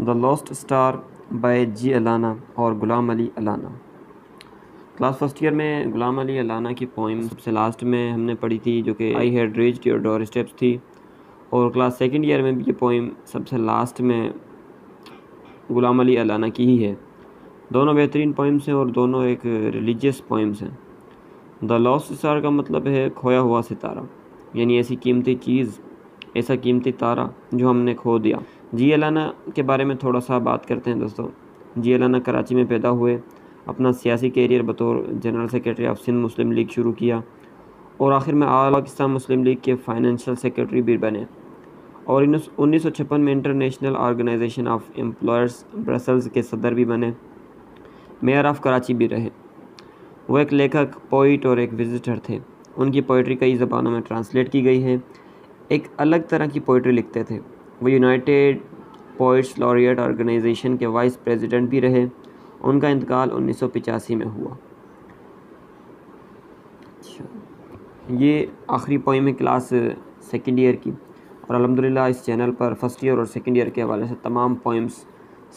The lost star by G Allana और Ghulam Ali Allana. Class first year में गुलाम अली अलाना की पोइम सबसे लास्ट में हमने पढ़ी थी, जो कि I had reached your doorsteps थी। और क्लास सेकंड ईयर में भी ये पोइम सबसे लास्ट में गुलाम अली अलाना की ही है। दोनों बेहतरीन पोइम्स हैं और दोनों एक रिलीजियस पोइम्स हैं। द लॉस्ट स्टार का मतलब है खोया हुआ सितारा, यानी ऐसी कीमती चीज़, ऐसा कीमती तारा जो हमने खो दिया। जी अलाना के बारे में थोड़ा सा बात करते हैं दोस्तों। जी अलाना कराची में पैदा हुए, अपना सियासी कैरियर बतौर general secretary of Sindh muslim league शुरू किया और आखिर में ऑल पाकिस्तान मुस्लिम लीग के फाइनेंशियल सेक्रेटरी भी बने और 1956 में international organisation of employers Brussels के सदर भी बने। मेयर ऑफ कराची भी रहे। वो एक लेखक, पोइट और एक विजिटर थे। उनकी पोइट्री कई ज़बानों में ट्रांसलेट की गई है। एक अलग तरह की पोइट्री लिखते थे। वो यूनाइटेड पोइट्स लॉरिएट ऑर्गेनाइजेशन के वाइस प्रेसिडेंट भी रहे। उनका इंतकाल 1985 में हुआ। ये आखिरी पोइम है क्लास सेकेंड ईयर की और अल्हम्दुलिल्लाह इस चैनल पर फर्स्ट ईयर और सेकेंड ईयर के हवाले से तमाम पोइम्स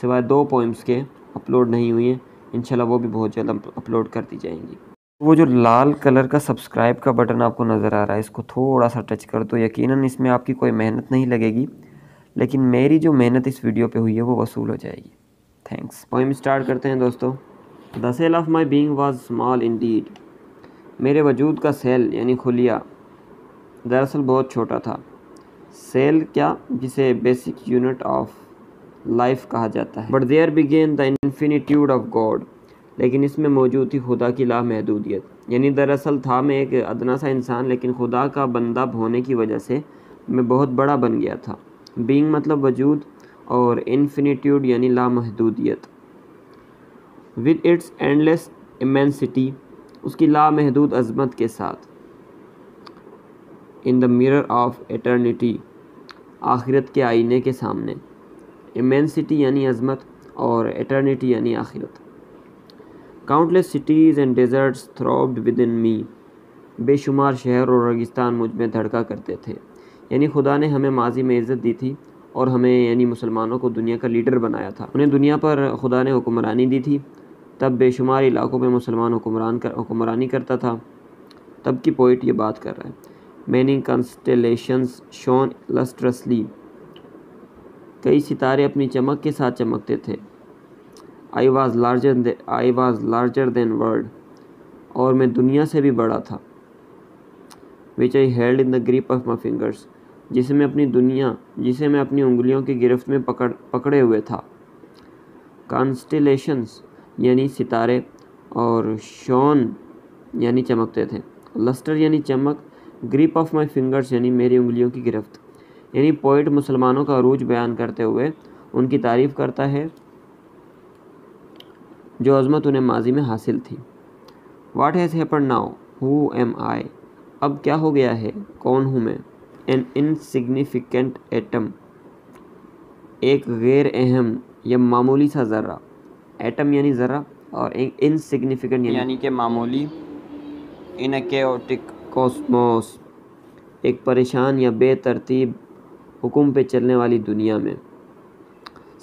सिवाय 2 पोइम्स के अपलोड नहीं हुई हैं। इंशाल्लाह वो भी बहुत जल्द अपलोड कर दी जाएंगी। वो जो लाल कलर का सब्सक्राइब का बटन आपको नज़र आ रहा है, इसको थोड़ा सा टच कर दो। यकीनन इसमें आपकी कोई मेहनत नहीं लगेगी, लेकिन मेरी जो मेहनत इस वीडियो पे हुई है वो वसूल हो जाएगी। थैंक्स। पोइम स्टार्ट करते हैं दोस्तों। The cell of my being was small indeed. मेरे वजूद का सेल यानी खुलिया दरअसल बहुत छोटा था। सेल क्या, जिसे बेसिक यूनिट ऑफ लाइफ कहा जाता है। But there began the infinitude of god. लेकिन इसमें मौजूद थी खुदा की लामहदूदियत। यानी दरअसल था मैं एक अदना सा इंसान, लेकिन खुदा का बंदा होने की वजह से मैं बहुत बड़ा बन गया था। बीइंग मतलब वजूद और इन्फिनिट्यूड यानी लामहदूदियत। विद इट्स एंडलेस इमेंसिटी, उसकी लामहदूद अजमत के साथ। In the mirror of eternity, आखिरत के आईने के सामने। इमेंसिटी यानी अजमत और एटर्निटी यानी आखिरत। Countless cities and deserts throbbed within me. बेशुमार शहर और रेगिस्तान मुझ में धड़का करते थे। यानी खुदा ने हमें माजी में इज़्ज़त दी थी और हमें यानी मुसलमानों को दुनिया का लीडर बनाया था। उन्हें दुनिया पर खुदा ने हुक्मरानी दी थी। तब बेशुमार इलाकों में मुसलमान हुक्मरानी करता था। तब की पोइट ये बात कर रहा है। Many constellations shone lustrously. कई सितारे अपनी चमक के साथ चमकते थे। I was larger than world. और मैं दुनिया से भी बड़ा था। Which I held in the grip of my fingers. जिसे मैं अपनी उंगलियों की गिरफ्त में पकड़े हुए था। कॉन्स्टेलेशंस यानी सितारे और शॉन यानी चमकते थे। लस्टर यानी चमक, ग्रिप ऑफ माई फिंगर्स यानी मेरी उंगलियों की गिरफ्त। यानी पोइट मुसलमानों का अरूज बयान करते हुए उनकी तारीफ़ करता है जो अज़मत उन्हें माजी में हासिल थी। What has happened now, who am I. अब क्या हो गया है, कौन हूँ मैं। एन इनसिग्निफिकेंट एटम, एक गैर अहम या मामूली सा ज़र्रा। एटम यानी ज़र्रा और एक इनसिग्निफिकेंट यानी कि मामूली। इन ए केओटिक कॉस्मोस, एक परेशान या बेतरतीब हुक्म पे चलने वाली दुनिया में।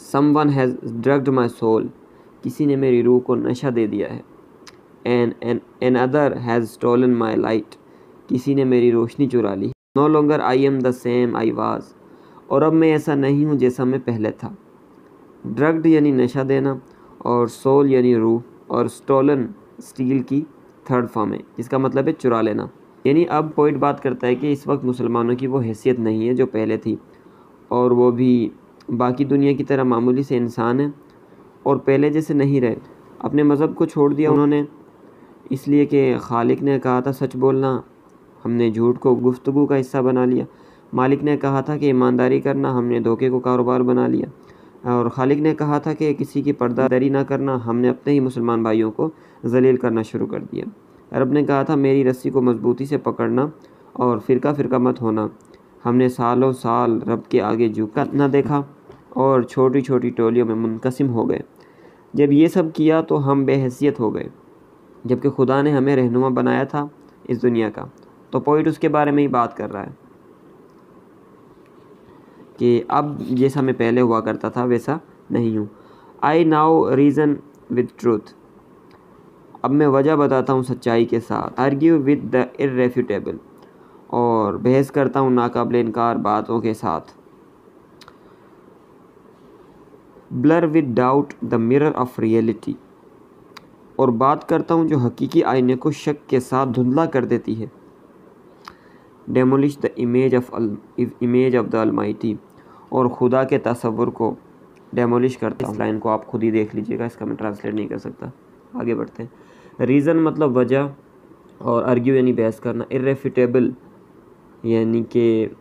Someone has drugged my soul, किसी ने मेरी रूह को नशा दे दिया है। Another has stolen my light, किसी ने मेरी रोशनी चुरा ली। No longer I am the same I was, और अब मैं ऐसा नहीं हूँ जैसा मैं पहले था। ड्रग्ड यानी नशा देना और सोल यानी रूह, और स्टोलन स्टील की थर्ड फॉर्म है, जिसका मतलब है चुरा लेना। यानी अब पोइट बात करता है कि इस वक्त मुसलमानों की वो हैसियत नहीं है जो पहले थी, और वो भी बाकी दुनिया की तरह मामूली से इंसान है और पहले जैसे नहीं रहे। अपने मज़हब को छोड़ दिया उन्होंने, इसलिए कि खालिक ने कहा था सच बोलना, हमने झूठ को गुफ्तगू का हिस्सा बना लिया। मालिक ने कहा था कि ईमानदारी करना, हमने धोखे को कारोबार बना लिया। और खालिक ने कहा था कि किसी की पर्दादारी ना करना, हमने अपने ही मुसलमान भाइयों को जलील करना शुरू कर दिया। रब ने कहा था मेरी रस्सी को मजबूती से पकड़ना और फ़िरका फ़िरका मत होना, हमने सालों साल रब के आगे झुका न देखा और छोटी छोटी टोलियों में मुनकसिम हो गए। जब ये सब किया तो हम बेहैसियत हो गए, जबकि खुदा ने हमें रहनुमा बनाया था इस दुनिया का। तो पोइट उसके बारे में ही बात कर रहा है कि अब जैसा मैं पहले हुआ करता था वैसा नहीं हूँ। I now reason with truth, अब मैं वजह बताता हूँ सच्चाई के साथ। आर्ग्यू विद द इर्रेफ्यूटेबल, और बहस करता हूँ नाकाबिल इनकार बातों के साथ। Blur with doubt the mirror of reality, और बात करता हूँ जो हकीकी आईने को शक के साथ धुंधला कर देती है। Demolish the image of the Almighty, और खुदा के तसव्वुर को डेमोलिश करता हूँ। इस लाइन को आप खुद ही देख लीजिएगा, इसका मैं ट्रांसलेट नहीं कर सकता। आगे बढ़ते हैं। रीज़न मतलब वजह, और आर्ग्यू यानी बहस करना, इर्रेफ्यूटेबल यानी कि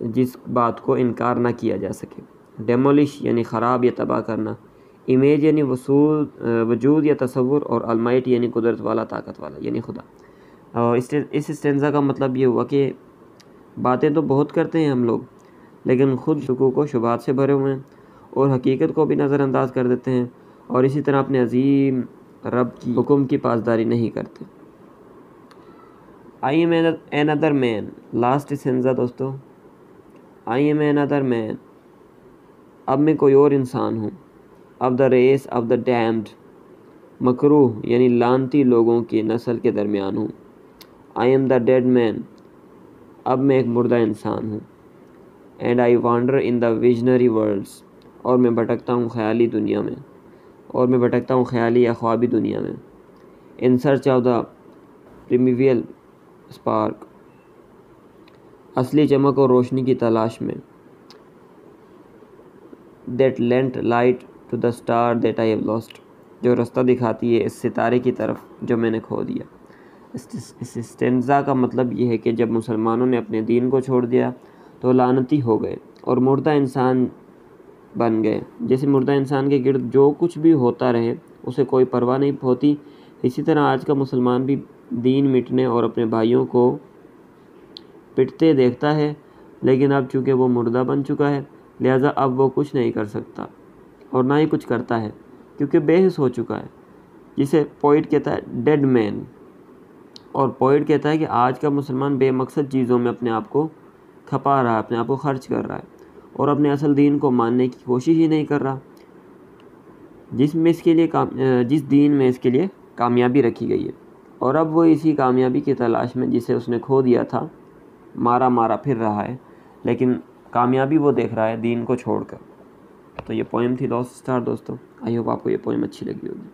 जिस बात को इनकार ना किया जा सके, डेमोलिश यानी ख़राब या तबाह करना, इमेज यानी वजूद या तसव्वुर, और अलमाइट यानी कुदरत वाला, ताकत वाला यानी खुदा। और इस स्टेंजा का मतलब ये हुआ कि बातें तो बहुत करते हैं हम लोग, लेकिन ख़ुद शुकूक व शुबहात से भरे हुए हैं और हकीकत को भी नज़रअंदाज कर देते हैं, और इसी तरह अपने अजीम रब की हुक्म की पासदारी नहीं करते। I am another man, last stanza दोस्तों। I am another man, अब मैं कोई और इंसान हूँ। Of the race of the damned, मकरूह यानी लानती लोगों की नस्ल के दरमियान हूँ। I am the dead man, अब मैं एक मुर्दा इंसान हूँ। And I wander in the visionary worlds, और मैं भटकता हूँ ख्याली दुनिया में, और मैं भटकता हूँ ख्याली या ख्वाबी दुनिया में। In search of the primeval spark, असली चमक और रोशनी की तलाश में। That lent light to the star that I have lost, जो रास्ता दिखाती है इस सितारे की तरफ जो मैंने खो दिया। इस स्टेंजा का मतलब ये है कि जब मुसलमानों ने अपने दीन को छोड़ दिया तो लानती हो गए और मुर्दा इंसान बन गए। जैसे मुर्दा इंसान के गिर्द जो कुछ भी होता रहे उसे कोई परवाह नहीं होती, इसी तरह आज का मुसलमान भी दीन मिटने और अपने भाइयों को पिटते देखता है, लेकिन अब चूँकि वो मुर्दा बन चुका है लिहाजा अब वो कुछ नहीं कर सकता और ना ही कुछ करता है क्योंकि बेहिस हो चुका है, जिसे पोइट कहता है डेड मैन। और पोइट कहता है कि आज का मुसलमान बेमकसद चीज़ों में अपने आप को खपा रहा है, अपने आप को खर्च कर रहा है और अपने असल दीन को मानने की कोशिश ही नहीं कर रहा, जिस दीन में इसके लिए कामयाबी रखी गई है। और अब वो इसी कामयाबी की तलाश में जिसे उसने खो दिया था मारा मारा फिर रहा है, लेकिन कामयाबी वो देख रहा है दीन को छोड़कर। तो ये पोएम थी लॉस्ट स्टार दोस्तों। आई होप आपको ये पोएम अच्छी लगी होगी।